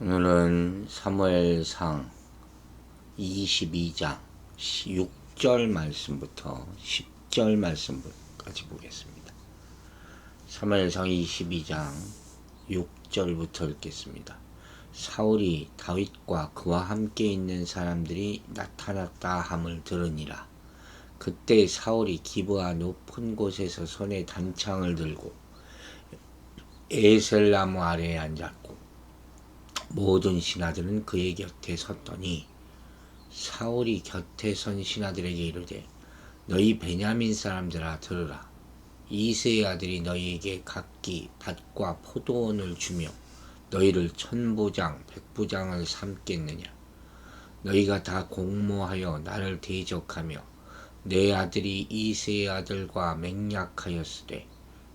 오늘은 사무엘상 22장 6절 말씀부터 10절 말씀까지 보겠습니다. 사무엘상 22장 6절부터 읽겠습니다. 사울이 다윗과 그와 함께 있는 사람들이 나타났다 함을 들으니라. 그때 사울이 기브아 높은 곳에서 손에 단창을 들고 에셀나무 아래에 앉았고 모든 신하들은 그의 곁에 섰더니 사울이 곁에 선 신하들에게 이르되 너희 베냐민 사람들아 들으라. 이새의 아들이 너희에게 각기 밭과 포도원을 주며 너희를 천부장 백부장을 삼겠느냐. 너희가 다 공모하여 나를 대적하며 내 아들이 이새의 아들과 맹약하였으되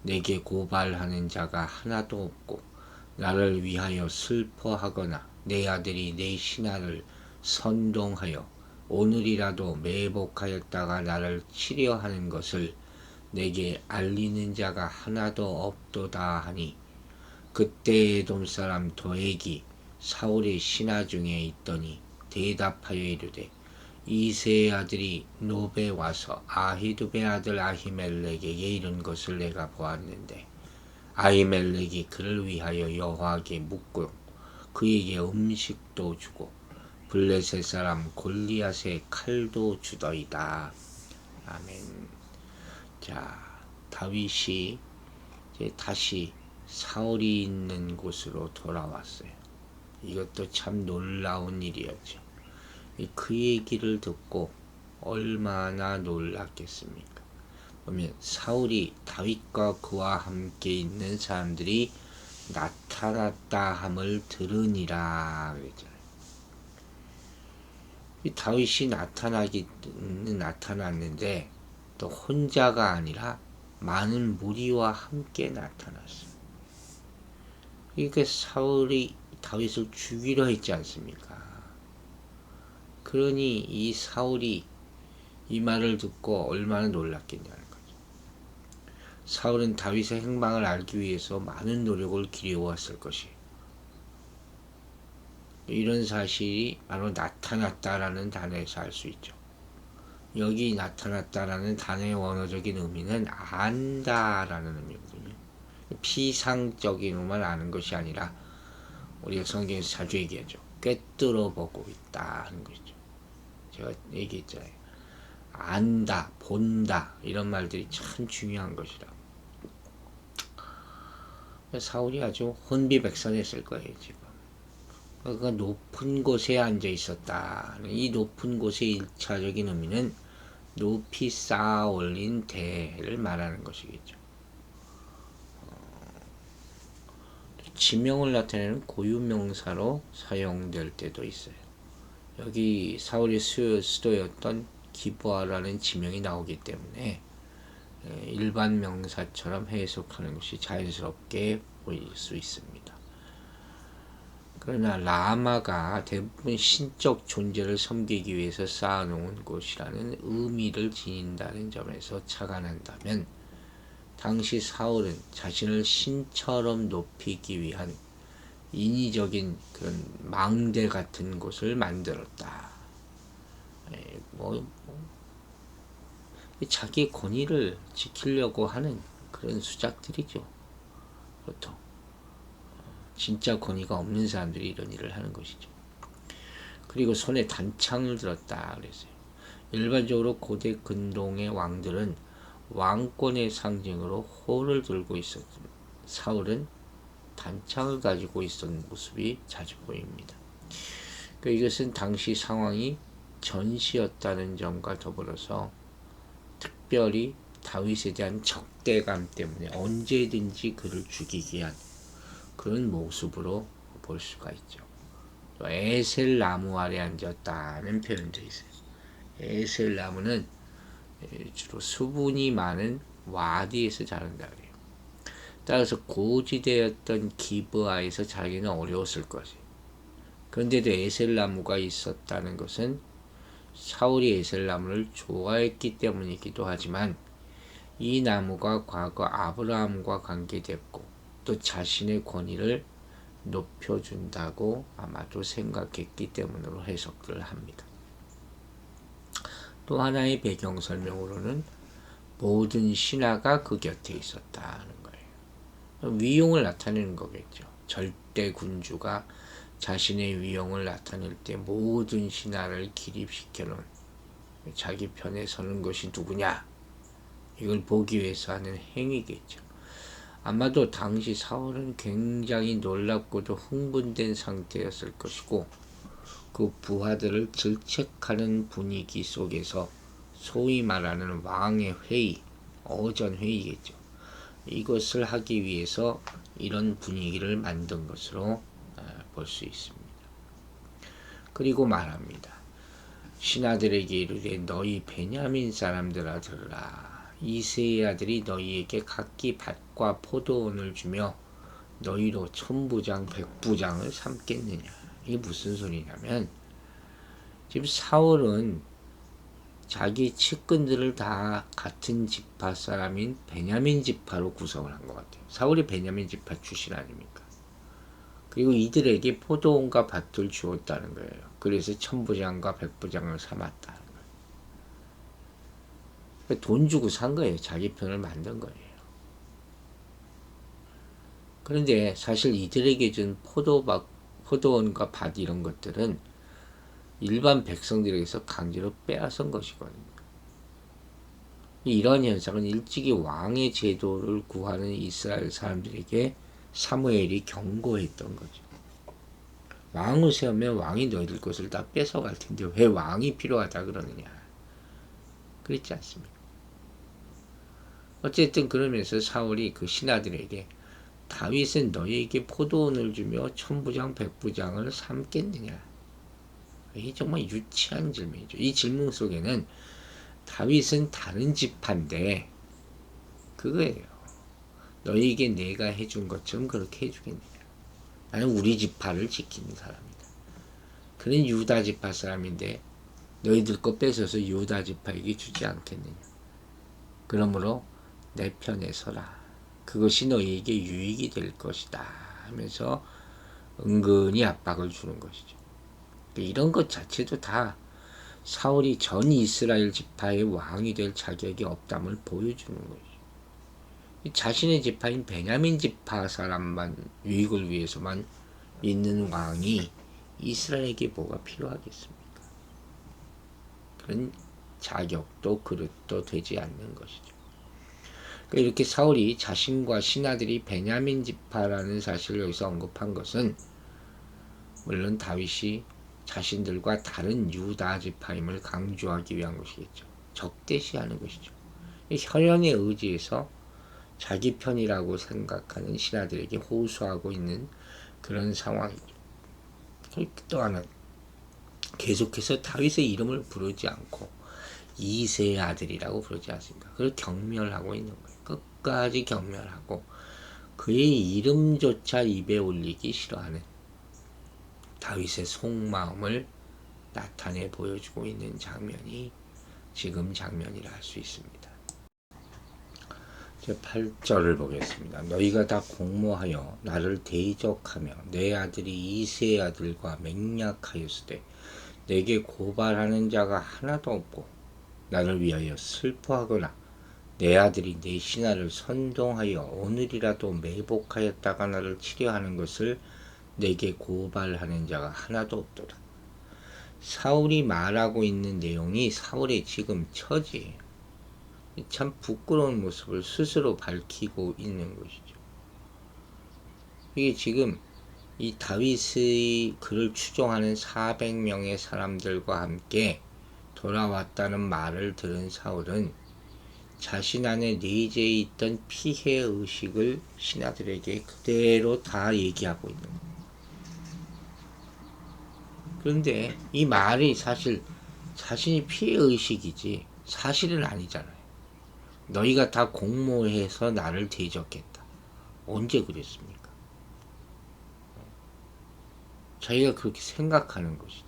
내게 고발하는 자가 하나도 없고 나를 위하여 슬퍼하거나 내 아들이 내 신하를 선동하여 오늘이라도 매복하였다가 나를 치려하는 것을 내게 알리는 자가 하나도 없도다 하니, 그때 에돔 사람 도액이 사울의 신하 중에 있더니 대답하여 이르되 이새의 아들이 노베 와서 아히두베 아들 아히멜렉에게 이른 것을 내가 보았는데 아히멜렉이 그를 위하여 여호와께 묻고 그에게 음식도 주고 블레셋 사람 골리앗의 칼도 주더이다. 아멘. 자, 다윗이 이제 다시 사울이 있는 곳으로 돌아왔어요. 이것도 참 놀라운 일이었죠. 그 얘기를 듣고 얼마나 놀랐겠습니까? 보면 사울이 다윗과 그와 함께 있는 사람들이 나타났다 함을 들으니라 그랬잖아요. 다윗이 나타나기는 나타났는데 또 혼자가 아니라 많은 무리와 함께 나타났어요. 그러니까 사울이 다윗을 죽이려 했지 않습니까? 그러니 이 사울이 이 말을 듣고 얼마나 놀랐겠냐는 거죠. 사울은 다윗의 행방을 알기 위해서 많은 노력을 기울여왔을 것이에요. 이런 사실이 바로 나타났다라는 단어에서 알 수 있죠. 여기 나타났다라는 단어의 원어적인 의미는 안다라는 의미거든요. 피상적인로만 아는 것이 아니라 우리가 성경에서 자주 얘기하죠. 꿰뚫어 보고 있다는 거죠. 제가 얘기했잖아요. 안다, 본다 이런 말들이 참 중요한 것이라. 사울이 아주 혼비백산했을 거예요. 지금 그가 높은 곳에 앉아 있었다. 이 높은 곳의 1차적인 의미는 높이 쌓아 올린 대를 말하는 것이겠죠. 지명을 나타내는 고유명사로 사용될 때도 있어요. 여기 사울의 수도였던 기브아라는 지명이 나오기 때문에 일반 명사처럼 해석하는 것이 자연스럽게 보일 수 있습니다. 그러나 라마가 대부분 신적 존재를 섬기기 위해서 쌓아놓은 곳이라는 의미를 지닌다는 점에서 착안한다면 당시 사울은 자신을 신처럼 높이기 위한 인위적인 그런 망대 같은 곳을 만들었다. 자기 권위를 지키려고 하는 그런 수작들이죠. 보통 진짜 권위가 없는 사람들이 이런 일을 하는 것이죠. 그리고 손에 단창을 들었다 그랬어요. 일반적으로 고대 근동의 왕들은 왕권의 상징으로 호를 들고 있었습니다. 사울은 단창을 가지고 있었던 모습이 자주 보입니다. 이것은 당시 상황이 전시였다는 점과 더불어서 특별히 다윗에 대한 적대감 때문에 언제든지 그를 죽이기 위한 그런 모습으로 볼 수가 있죠. 또 에셀 나무 아래 앉았다는 표현도 있어요. 에셀 나무는 주로 수분이 많은 와디에서 자란다 그래요. 따라서 고지대였던 기브아에서 자기는 어려웠을 것이에요. 그런데도 에셀 나무가 있었다는 것은 사울이 에셀 나무를 좋아했기 때문이기도 하지만 이 나무가 과거 아브라함과 관계됐고 또 자신의 권위를 높여준다고 아마도 생각했기 때문으로 해석을 합니다. 또 하나의 배경 설명으로는 모든 신하가 그 곁에 있었다는 거예요. 위용을 나타내는 거겠죠. 절대 군주가 자신의 위용을 나타낼 때 모든 신하를 기립시켜 놓은 자기 편에 서는 것이 누구냐, 이걸 보기 위해서 하는 행위겠죠. 아마도 당시 사울은 굉장히 놀랍고도 흥분된 상태였을 것이고, 그 부하들을 질책하는 분위기 속에서 소위 말하는 왕의 회의, 어전 회의겠죠. 이것을 하기 위해서 이런 분위기를 만든 것으로 볼 수 있습니다. 그리고 말합니다. 신하들에게 이르되 너희 베냐민 사람들아 들으라. 이새의 아들이 너희에게 각기 밭과 포도원을 주며 너희로 천부장 백부장을 삼겠느냐. 이게 무슨 소리냐면, 지금 사울은 자기 측근들을 다 같은 지파 사람인 베냐민 지파로 구성을 한 것 같아요. 사울이 베냐민 지파 출신 아닙니까? 그리고 이들에게 포도원과 밭을 주었다는 거예요. 그래서 천부장과 백부장을 삼았다는 거예요. 돈 주고 산 거예요. 자기 편을 만든 거예요. 그런데 사실 이들에게 준 포도원과 밭 이런 것들은 일반 백성들에게서 강제로 빼앗은 것이거든요. 이러한 현상은 일찍이 왕의 제도를 구하는 이스라엘 사람들에게 사무엘이 경고했던 거죠. 왕을 세우면 왕이 너희들 것을 다 뺏어갈 텐데 왜 왕이 필요하다 그러느냐. 그렇지 않습니까? 어쨌든 그러면서 사울이 그 신하들에게 다윗은 너희에게 포도원을 주며 천부장 백부장을 삼겠느냐. 이게 정말 유치한 질문이죠. 이 질문 속에는 다윗은 다른 지파인데 그거예요. 너희에게 내가 해준 것처럼 그렇게 해주겠느냐. 나는 우리 지파를 지키는 사람이다. 그는 유다 지파 사람인데 너희들 거 뺏어서 유다 지파에게 주지 않겠느냐. 그러므로 내 편에 서라. 그것이 너희에게 유익이 될 것이다 하면서 은근히 압박을 주는 것이죠. 이런 것 자체도 다 사울이 전 이스라엘 지파의 왕이 될 자격이 없담을 보여주는 거죠. 자신의 지파인 베냐민 지파 사람만 유익을 위해서만 있는 왕이 이스라엘에게 뭐가 필요하겠습니까? 그런 자격도 그릇도 되지 않는 것이죠. 그러니까 이렇게 사울이 자신과 신하들이 베냐민 지파라는 사실을 여기서 언급한 것은 물론 다윗이 자신들과 다른 유다 지파임을 강조하기 위한 것이겠죠. 적대시하는 것이죠. 혈연에 의지해서 자기 편이라고 생각하는 신하들에게 호소하고 있는 그런 상황이죠. 또 하나는 계속해서 다윗의 이름을 부르지 않고 이새의 아들이라고 부르지 않습니까? 그걸 경멸하고 있는 거예요. 끝까지 경멸하고 그의 이름조차 입에 올리기 싫어하는 다윗의 속마음을 나타내 보여주고 있는 장면이 지금 장면이라 할 수 있습니다. 제 8절을 보겠습니다. 너희가 다 공모하여 나를 대적하며 내 아들이 이새의 아들과 맹약하였으되 내게 고발하는 자가 하나도 없고 나를 위하여 슬퍼하거나 내 아들이 내 신하를 선동하여 오늘이라도 매복하였다가 나를 치려하는 것을 내게 고발하는 자가 하나도 없도다. 사울이 말하고 있는 내용이 사울의 지금 처지예요. 참 부끄러운 모습을 스스로 밝히고 있는 것이죠. 이게 지금 이 다윗의 그를 추종하는 400명의 사람들과 함께 돌아왔다는 말을 들은 사울은 자신 안에 내재해 있던 피해 의식을 신하들에게 그대로 다 얘기하고 있는 거예요. 그런데 이 말이 사실 자신이 피해 의식이지 사실은 아니잖아요. 너희가 다 공모해서 나를 대적했다. 언제 그랬습니까? 자기가 그렇게 생각하는 것이지.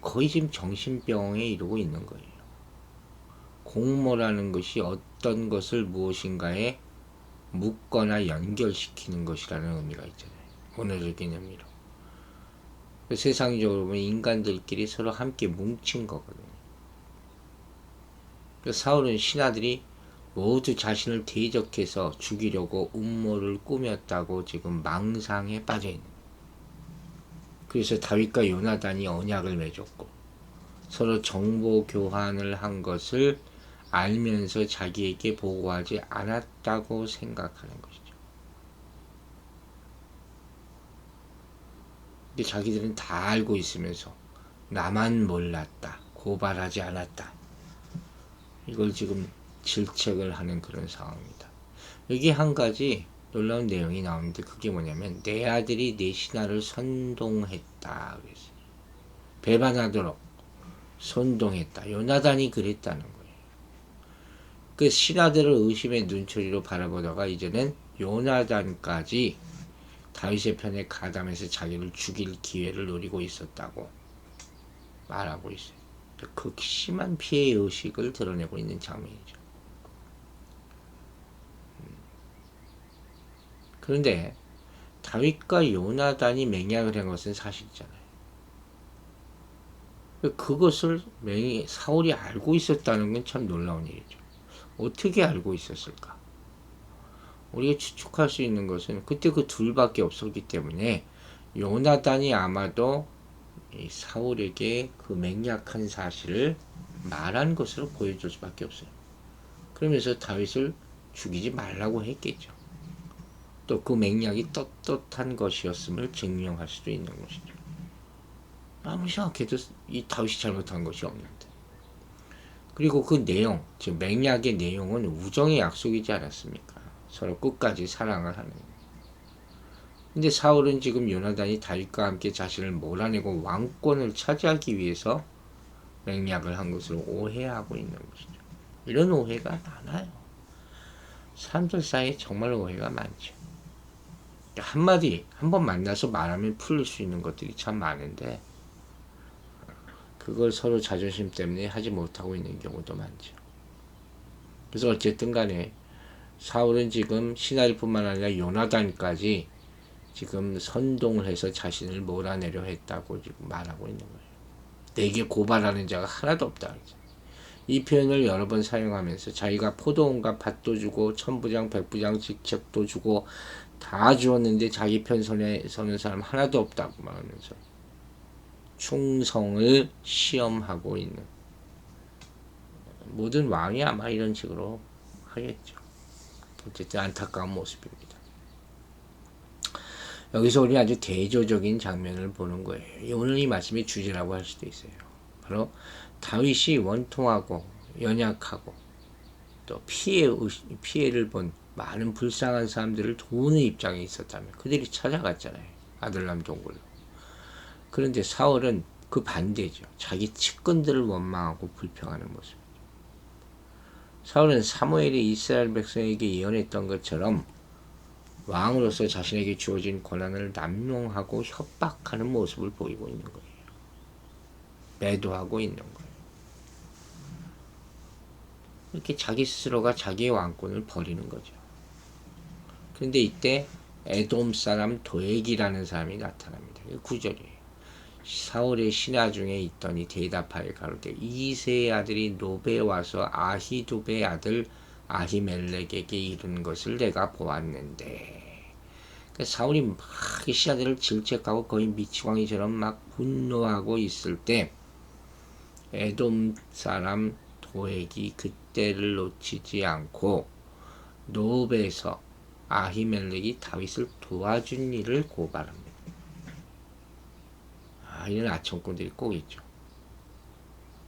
거의 지금 정신병에 이르고 있는 거예요. 공모라는 것이 어떤 것을 무엇인가에 묶거나 연결시키는 것이라는 의미가 있잖아요. 본어적인 의미로. 세상적으로 보면 인간들끼리 서로 함께 뭉친 거거든요. 사울은 신하들이 모두 자신을 대적해서 죽이려고 음모를 꾸몄다고 지금 망상에 빠져 있는 거예요. 그래서 다윗과 요나단이 언약을 맺었고 서로 정보 교환을 한 것을 알면서 자기에게 보고하지 않았다고 생각하는 것이죠. 근데 자기들은 다 알고 있으면서 나만 몰랐다, 고발하지 않았다. 이걸 지금 질책을 하는 그런 상황입니다. 여기 한 가지 놀라운 내용이 나오는데 그게 뭐냐면 내 아들이 내 신하를 선동했다. 그랬어요. 배반하도록 선동했다. 요나단이 그랬다는 거예요. 그 신하들을 의심의 눈초리로 바라보다가 이제는 요나단까지 다윗의 편에 가담해서 자기를 죽일 기회를 노리고 있었다고 말하고 있어요. 극심한 피해 의식을 드러내고 있는 장면이죠. 그런데 다윗과 요나단이 맹약을 한 것은 사실이잖아요. 그것을 사울이 알고 있었다는 건 참 놀라운 일이죠. 어떻게 알고 있었을까? 우리가 추측할 수 있는 것은 그때 그 둘밖에 없었기 때문에 요나단이 아마도 사울에게 그 맹약한 사실을 말한 것으로 보여줄 수밖에 없어요. 그러면서 다윗을 죽이지 말라고 했겠죠. 또 그 맹약이 떳떳한 것이었음을 증명할 수도 있는 것이죠. 아무리 생각해도 이 다윗이 잘못한 것이 없는데. 그리고 그 내용, 즉 맹약의 내용은 우정의 약속이지 않았습니까? 서로 끝까지 사랑을 하는. 근데 사울은 지금 요나단이 다윗과 함께 자신을 몰아내고 왕권을 차지하기 위해서 맹약을 한 것으로 오해하고 있는 것이죠. 이런 오해가 많아요. 사람들 사이에 정말 오해가 많죠. 한마디, 한번 만나서 말하면 풀릴 수 있는 것들이 참 많은데 그걸 서로 자존심 때문에 하지 못하고 있는 경우도 많죠. 그래서 어쨌든 간에 사울은 지금 시나리뿐만 아니라 요나단까지 지금 선동을 해서 자신을 몰아내려 했다고 지금 말하고 있는 거예요. 내게 고발하는 자가 하나도 없다. 이 표현을 여러 번 사용하면서 자기가 포도원과 밭도 주고 천부장 백부장 직책도 주고 다 주었는데 자기 편 서는 사람 하나도 없다고 말하면서 충성을 시험하고 있는 모든 왕이 아마 이런 식으로 하겠죠. 어쨌든 안타까운 모습입니다. 여기서 우리 아주 대조적인 장면을 보는 거예요. 오늘 이 말씀이 주제라고 할 수도 있어요. 바로 다윗이 원통하고 연약하고 또 피해를 본 많은 불쌍한 사람들을 도우는 입장에 있었다면 그들이 찾아갔잖아요. 아들람 동굴로. 그런데 사울은 그 반대죠. 자기 측근들을 원망하고 불평하는 모습이죠. 사울은 사무엘이 이스라엘 백성에게 예언했던 것처럼 왕으로서 자신에게 주어진 권한을 남용하고 협박하는 모습을 보이고 있는 거예요. 매도하고 있는 거예요. 이렇게 자기 스스로가 자기의 왕권을 버리는 거죠. 그런데 이때 에돔 사람 도액이라는 사람이 나타납니다. 9절이에요. 사울의 신하 중에 있더니 대답하여 가로되 이새의 아들이 노베에 와서 아히두베의 아들 아히멜렉에게 이른 것을 내가 보았는데. 그러니까 사울이 막 신하들을 질책하고 거의 미치광이처럼 막 분노하고 있을 때 에돔 사람 도액이 그때를 놓치지 않고 노베에서 아히멜렉이 다윗을 도와준 일을 고발합니다. 이런 아청꾼들이 꼭 있죠.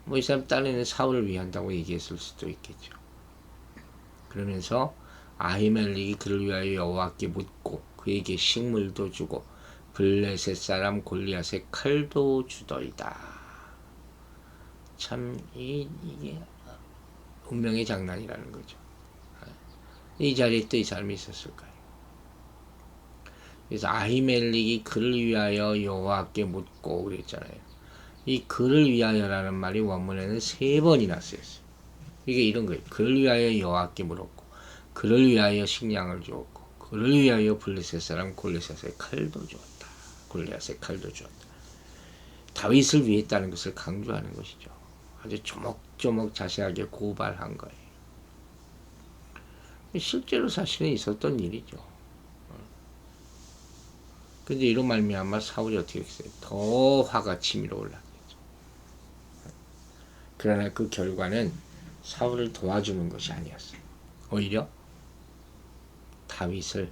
뭐 이 사람 딴에는 사울을 위한다고 얘기했을 수도 있겠죠. 그러면서 아히멜렉이 그를 위하여 여호와께 묻고 그에게 식물도 주고 블레셋 사람 골리앗의 칼도 주더이다. 참 이게 운명의 장난이라는 거죠. 이 자리에 또 이 사람이 있었을까요? 그래서 아히멜렉이 그를 위하여 여호와께 묻고 그랬잖아요. 이 그를 위하여라는 말이 원문에는 3번이나 쓰였어요. 이게 이런 거예요. 그를 위하여 여호와께 물었고 그를 위하여 식량을 주었고 그를 위하여 블레셋 사람 골리앗의 칼도 주었다. 골리앗의 칼도 주었다. 다윗을 위했다는 것을 강조하는 것이죠. 아주 조목조목 자세하게 고발한 거예요. 실제로 사실은 있었던 일이죠. 근데 이로 말미암아 사울이 어떻게 했어요? 더 화가 치밀어 올라갔죠. 그러나 그 결과는 사울을 도와주는 것이 아니었어요. 오히려 다윗을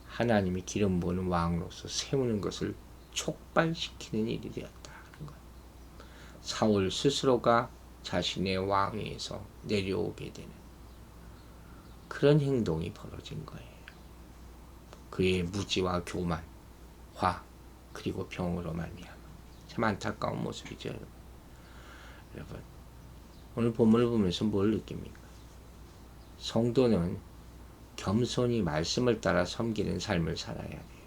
하나님이 기름 부은 왕으로서 세우는 것을 촉발시키는 일이 되었다는 것. 사울 스스로가 자신의 왕위에서 내려오게 되는 그런 행동이 벌어진 거예요. 그의 무지와 교만, 화, 그리고 병으로 말미암아. 참 안타까운 모습이죠. 여러분, 오늘 본문을 보면서 뭘 느낍니까? 성도는 겸손히 말씀을 따라 섬기는 삶을 살아야 돼요.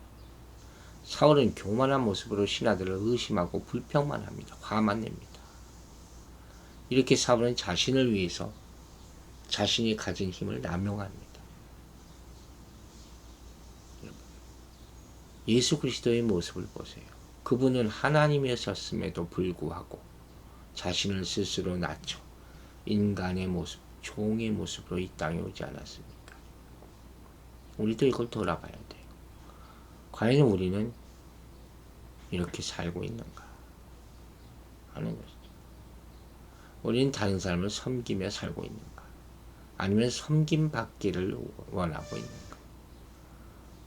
사울은 교만한 모습으로 신하들을 의심하고 불평만 합니다. 화만 냅니다. 이렇게 사울은 자신을 위해서 자신이 가진 힘을 남용합니다. 예수 그리스도의 모습을 보세요. 그분은 하나님이었음에도 불구하고 자신을 스스로 낮춰 인간의 모습, 종의 모습으로 이 땅에 오지 않았습니까? 우리도 이걸 돌아봐야 돼요. 과연 우리는 이렇게 살고 있는가 하는 것이죠. 우리는 다른 사람을 섬기며 살고 있는가? 아니면 섬김받기를 원하고 있는가?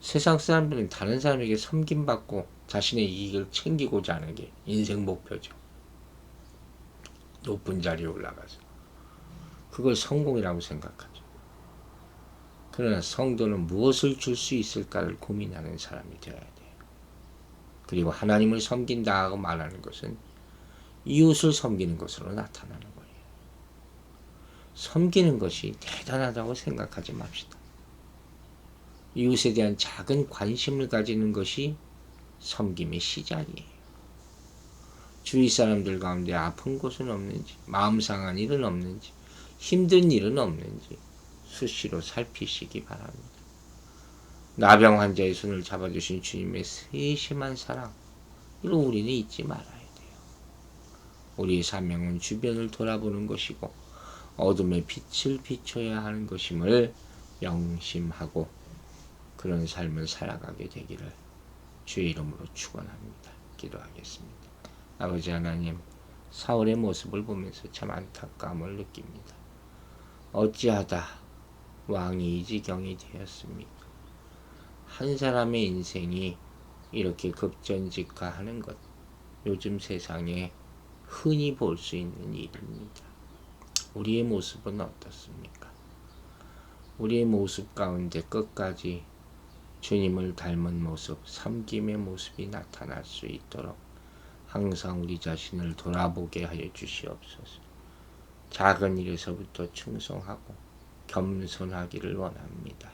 세상 사람들은 다른 사람에게 섬김받고 자신의 이익을 챙기고자 하는 게 인생 목표죠. 높은 자리에 올라가서 그걸 성공이라고 생각하죠. 그러나 성도는 무엇을 줄 수 있을까를 고민하는 사람이 되어야 돼요. 그리고 하나님을 섬긴다 하고 말하는 것은 이웃을 섬기는 것으로 나타나는 거예요. 섬기는 것이 대단하다고 생각하지 맙시다. 이웃에 대한 작은 관심을 가지는 것이 섬김의 시작이에요. 주위 사람들 가운데 아픈 곳은 없는지, 마음 상한 일은 없는지, 힘든 일은 없는지 수시로 살피시기 바랍니다. 나병 환자의 손을 잡아주신 주님의 세심한 사랑, 이걸 우리는 잊지 말아야 돼요. 우리의 사명은 주변을 돌아보는 것이고 어둠의 빛을 비춰야 하는 것임을 명심하고 그런 삶을 살아가게 되기를 주의 이름으로 축원합니다. 기도하겠습니다. 아버지 하나님, 사울의 모습을 보면서 참 안타까움을 느낍니다. 어찌하다 왕이 이 지경이 되었습니까? 한 사람의 인생이 이렇게 급전직하하는 것, 요즘 세상에 흔히 볼 수 있는 일입니다. 우리의 모습은 어떻습니까? 우리의 모습 가운데 끝까지 주님을 닮은 모습, 섬김의 모습이 나타날 수 있도록 항상 우리 자신을 돌아보게 하여 주시옵소서. 작은 일에서부터 충성하고 겸손하기를 원합니다.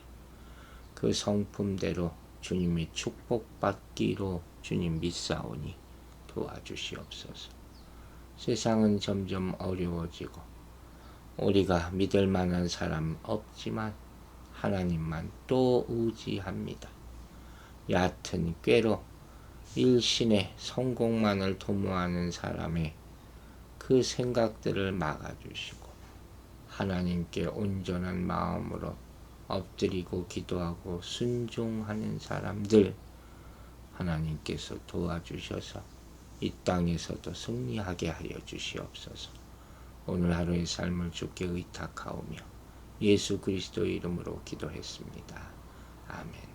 그 성품대로 주님의 축복받기로 주님 믿사오니 도와주시옵소서. 세상은 점점 어려워지고 우리가 믿을 만한 사람 없지만 하나님만 또 의지합니다. 얕은 꾀로 일신의 성공만을 도모하는 사람의 그 생각들을 막아주시고 하나님께 온전한 마음으로 엎드리고 기도하고 순종하는 사람들 하나님께서 도와주셔서 이 땅에서도 승리하게 하여 주시옵소서. 오늘 하루의 삶을 주께 의탁하오며 예수 그리스도의 이름으로 기도했습니다. 아멘.